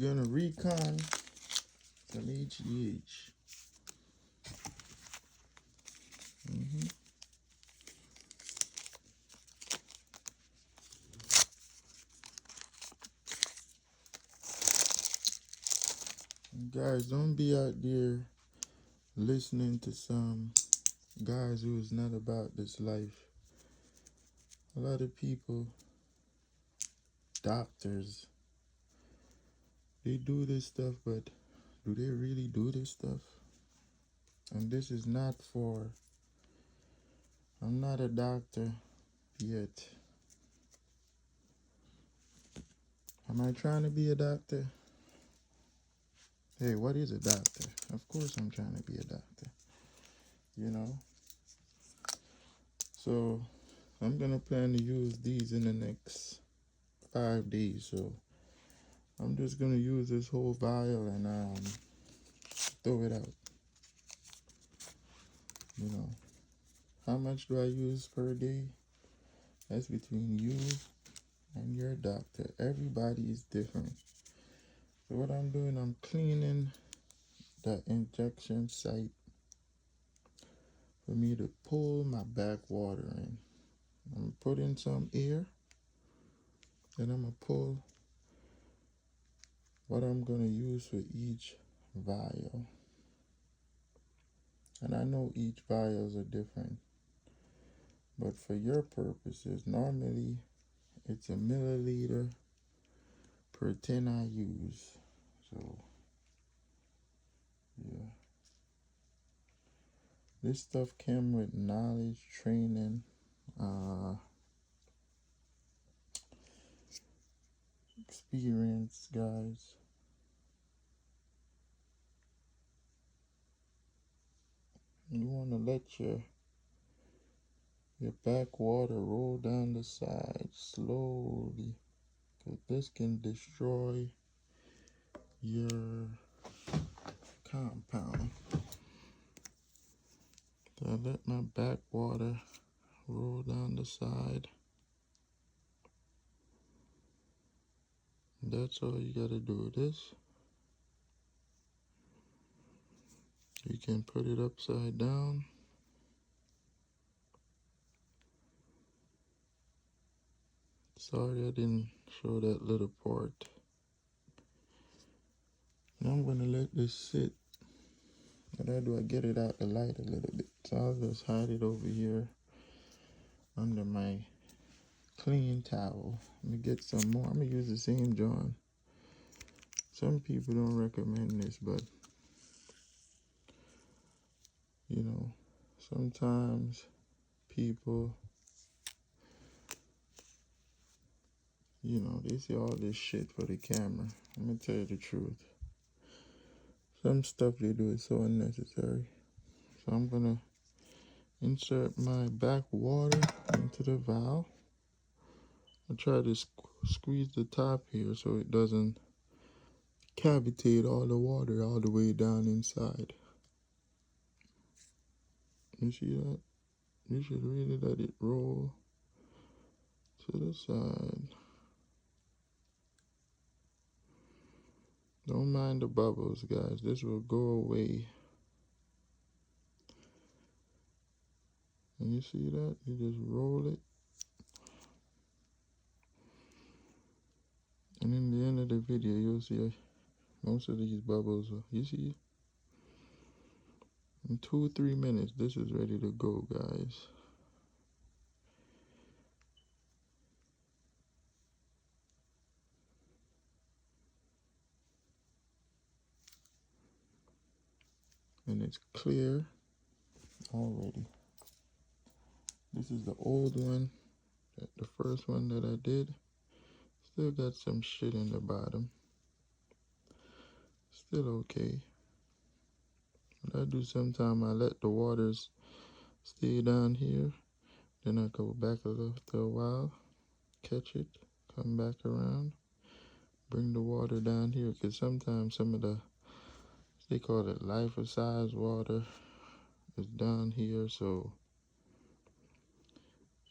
gonna recon some HGH. Guys, don't be out there listening to some guys who is not about this life. A lot of people, doctors, they do this stuff, but do they really do this stuff? And this is not for, I'm not a doctor yet. Am I trying to be a doctor? Hey, what is a doctor? Of course I'm trying to be a doctor, you know? So I'm gonna plan to use these in the next 5 days. So I'm just gonna use this whole vial and throw it out. You know, how much do I use per day? That's between you and your doctor. Everybody is different. So what I'm doing, I'm cleaning the injection site for me to pull my back water in. I'm putting some air, and I'm gonna pull what I'm gonna use for each vial. And I know each vials are different, but for your purposes, normally it's a milliliter per 10 I use. So yeah, this stuff came with knowledge, training, experience, guys. You want to let your back water roll down the side slowly, because this can destroy your compound. So I let my back water roll down the side. That's all you gotta do. This, you can put it upside down. Sorry I didn't show that little part. Now I'm gonna let this sit. What I do, I get it out the light a little bit. So I'll just hide it over here under my clean towel. Let me get some more. I'm gonna use the same John. Some people don't recommend this, but you know, sometimes people, you know, they say all this shit for the camera. I'm gonna tell you the truth. Some stuff they do is so unnecessary. So I'm gonna insert my back water into the valve. I try to squeeze the top here so it doesn't cavitate all the water all the way down inside. You see that? You should really let it roll to the side. Don't mind the bubbles, guys. This will go away. And you see that? You just roll it. And in the end of the video, you'll see most of these bubbles. You see? In 2 or 3 minutes, this is ready to go, guys. And it's clear already. This is the old one, the first one that I did. Still got some shit in the bottom. Still okay. What I do sometimes, I let the waters stay down here. Then I go back after a while, catch it, come back around, bring the water down here. Because sometimes some of the, they call it life-size water, is down here. So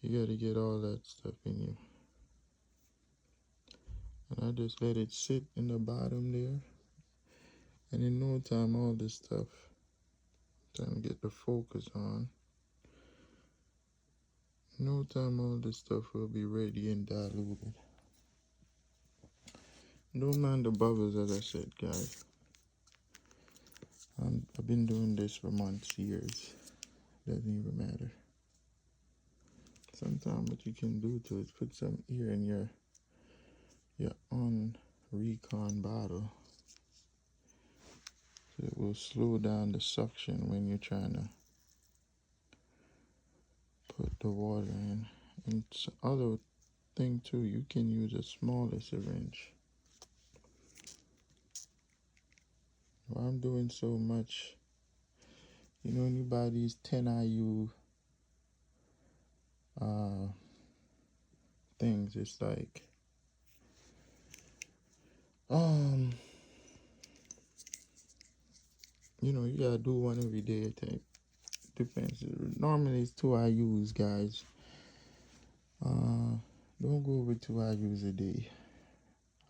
you got to get all that stuff in you. And I just let it sit in the bottom there. And in no time, all this stuff, trying to get the focus on. In no time, all this stuff will be ready and diluted. Don't mind the bubbles, as I said, guys. I've been doing this for months, years. Doesn't even matter. Sometimes what you can do to is put some air in your on Recon bottle. So it will slow down the suction when you're trying to put the water in. And other thing too, you can use a smaller syringe. Well, I'm doing so much. You know, when you buy these 10 IU things, it's like you know, you gotta do one every day. I think depends. Normally it's 2 IUs, guys. Don't go over 2 IUs a day.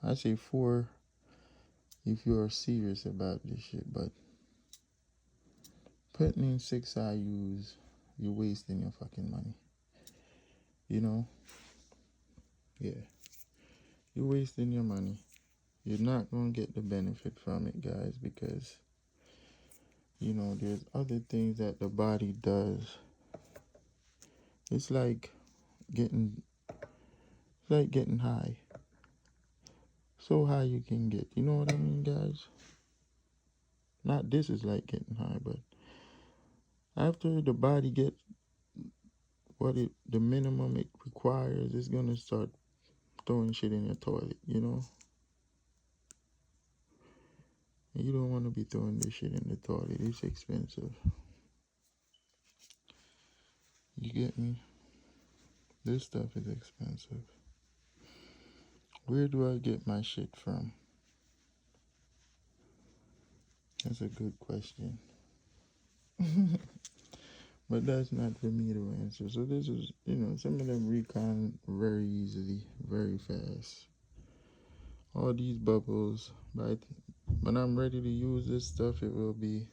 I say 4 if you're serious about this shit, but putting in 6 IUs, you're wasting your fucking money. You know? Yeah. You're wasting your money. You're not gonna get the benefit from it, guys, because you know there's other things that the body does. It's like getting high. So high you can get. You know what I mean, guys? Not this is like getting high, but after the body gets the minimum it requires, it's gonna start throwing shit in your toilet, you know? And you don't want to be throwing this shit in the toilet. It's expensive. You get me? This stuff is expensive. Where do I get my shit from? That's a good question. But that's not for me to answer. So this is, you know, some of them recon very easily, very fast. All these bubbles, but when I'm ready to use this stuff, it will be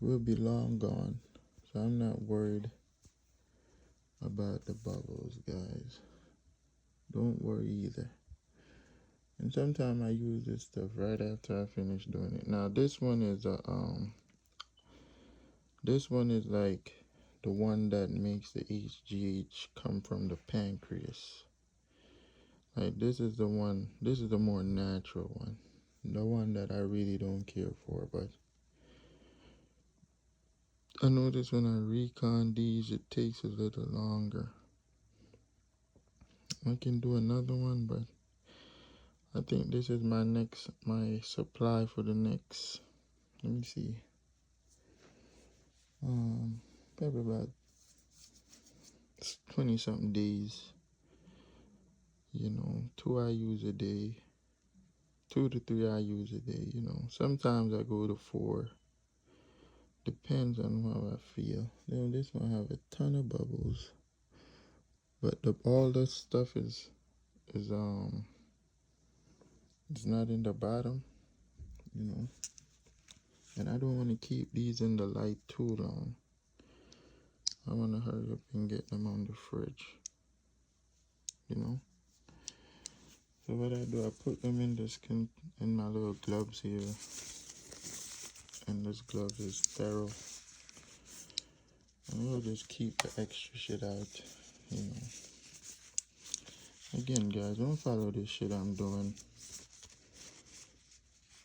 long gone. So I'm not worried about the bubbles, guys. Don't worry either. And sometimes I use this stuff right after I finish doing it. Now this one is like the one that makes the HGH come from the pancreas. Like this is the more natural one. The one that I really don't care for, but I notice when I recon these, it takes a little longer. I can do another one, but I think this is my supply for the next, let me see, probably about 20 something days. You know, 2 IUs a day, 2 to 3 IUs a day. You know, sometimes I go to 4. Depends on how I feel. You know, this one have a ton of bubbles, but all the stuff is not in the bottom. You know, and I don't want to keep these in the light too long. I want to hurry up and get them on the fridge. You know. So what I do, I put them in in my little gloves here, and this glove is sterile, and we'll just keep the extra shit out, you know. Again, guys, don't follow this shit I'm doing,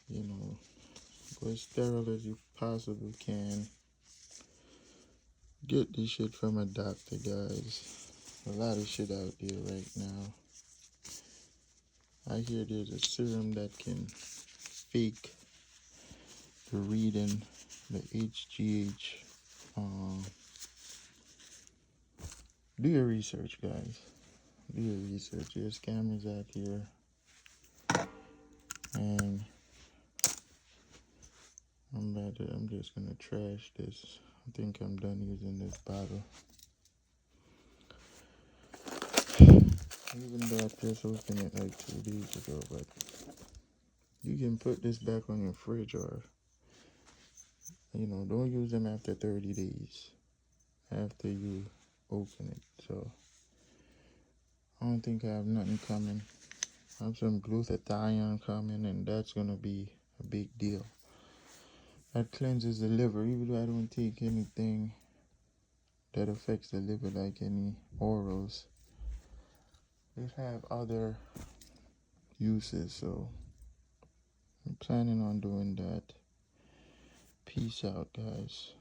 you know. Go as sterile as you possibly can. Get this shit from a doctor, guys. A lot of shit out there right now. I hear there's a serum that can fake the reading, the HGH. Do your research, guys. Do your research. There's scammers out here. And I'm just gonna trash this. I think I'm done using this bottle. Even though I just opened it like 2 days ago, but you can put this back on your fridge, or don't use them after 30 days after you open it. So I don't think I have nothing coming. I have some glutathione coming, and that's gonna be a big deal. That cleanses the liver, even though I don't take anything that affects the liver like any orals. They have other uses, so I'm planning on doing that. Peace out, guys.